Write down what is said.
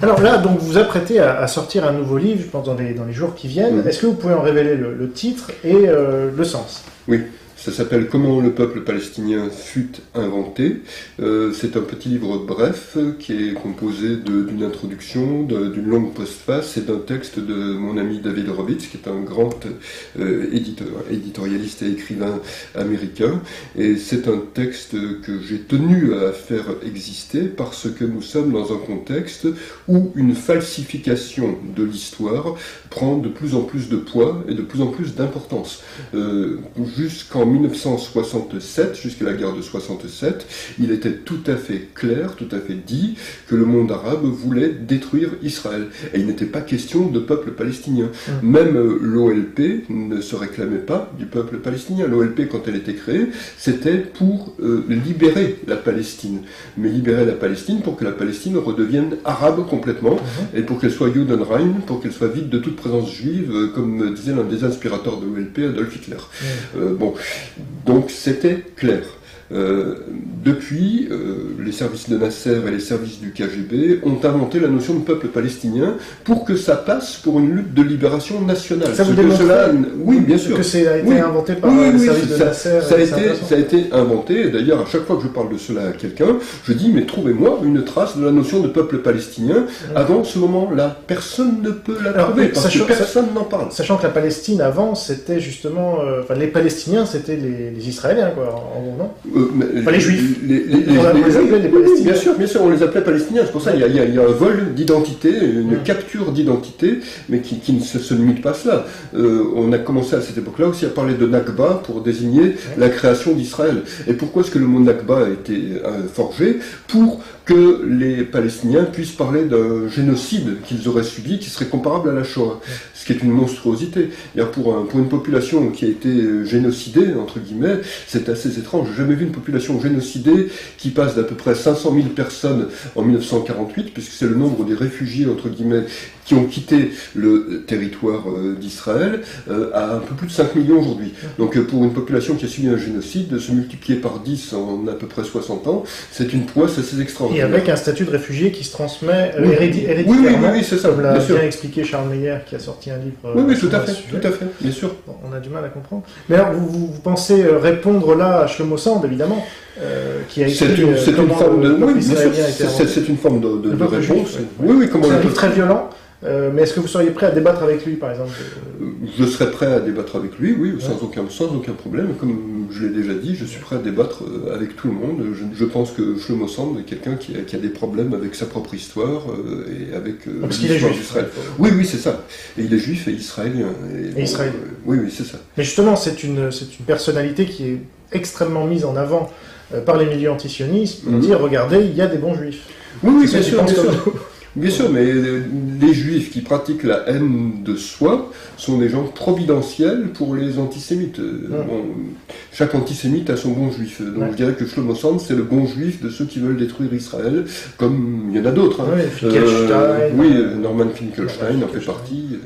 Alors là, donc vous vous apprêtez à sortir un nouveau livre, je pense, dans les jours qui viennent. Est-ce que vous pouvez en révéler le titre et le sens? Oui. Ça s'appelle « Comment le peuple palestinien fut inventé ». C'est un petit livre bref qui est composé d'une introduction, d'une longue postface et d'un texte de mon ami David Horowitz, qui est un grand éditorialiste et écrivain américain. Et c'est un texte que j'ai tenu à faire exister parce que nous sommes dans un contexte où une falsification de l'histoire prend de plus en plus de poids et de plus en plus d'importance. Jusqu'en 1967, jusqu'à la guerre de 67, il était tout à fait clair, tout à fait dit que le monde arabe voulait détruire Israël. Et il n'était pas question de peuple palestinien. Même l'OLP ne se réclamait pas du peuple palestinien. L'OLP, quand elle était créée, c'était pour libérer la Palestine. Mais libérer la Palestine pour que la Palestine redevienne arabe complètement, et pour qu'elle soit Judenrein, pour qu'elle soit vide de toute présence juive, comme disait l'un des inspirateurs de l'OLP, Adolf Hitler. Donc c'était clair. Depuis, les services de Nasser et les services du KGB ont inventé la notion de peuple palestinien pour que ça passe pour une lutte de libération nationale. Ça vous démontre oui, bien sûr. Que ça a été inventé par les services de Nasser. Ça a été inventé, et d'ailleurs à chaque fois que je parle de cela à quelqu'un, je dis mais trouvez-moi une trace de la notion de peuple palestinien avant ce moment-là. Personne ne peut la trouver, parce que personne n'en parle. Sachant que la Palestine avant, c'était justement... les Palestiniens, c'était les Israéliens, quoi, en gros, non? Les Juifs. On les appelait les Palestiniens. Bien sûr, on les appelait Palestiniens. C'est pour ça qu'il y a un vol d'identité, une capture d'identité, mais qui ne se limite pas à cela. On a commencé à cette époque-là aussi à parler de Nakba pour désigner la création d'Israël. Et pourquoi est-ce que le mot Nakba a été forgé? Pour que les Palestiniens puissent parler d'un génocide qu'ils auraient subi, qui serait comparable à la Shoah, ce qui est une monstruosité. Pour une population qui a été génocidée, entre guillemets, c'est assez étrange. J'ai jamais vu une population génocidée qui passe d'à peu près 500 000 personnes en 1948, puisque c'est le nombre des réfugiés, entre guillemets, qui ont quitté le territoire d'Israël, à un peu plus de 5 millions aujourd'hui. Donc pour une population qui a subi un génocide, se multiplier par 10 en à peu près 60 ans, c'est une prouesse assez extraordinaire. Et avec un statut de réfugié qui se transmet héréditairement, oui, c'est ça, comme l'a bien expliqué Charles Meyer, qui a sorti un livre oui, tout à fait, bien sûr. Bon, on a du mal à comprendre. Mais alors, vous pensez répondre là à Shlomo Sand, évidemment, qui a écrit c'est une forme de réponse. Oui, comment c'est un livre très violent. Mais est-ce que vous seriez prêt à débattre avec lui, par exemple? Je serais prêt à débattre avec lui, oui, sans aucun problème. Comme je l'ai déjà dit, je suis prêt à débattre avec tout le monde. Je pense que Shlomo Sand est quelqu'un qui a des problèmes avec sa propre histoire et avec parce qu'il est juif d'Israël. Oui, c'est ça. Et il est juif et israélien. Israélien. Oui, c'est ça. Mais justement, c'est une personnalité qui est extrêmement mise en avant par les milieux antisionistes pour dire, regardez, il y a des bons juifs. Oui, bien sûr. Bien sûr, mais les juifs qui pratiquent la haine de soi sont des gens providentiels pour les antisémites. Bon, chaque antisémite a son bon juif. Donc je dirais que Shlomo Sand, c'est le bon juif de ceux qui veulent détruire Israël, comme il y en a d'autres. Finkelstein. Norman Finkelstein en fait partie.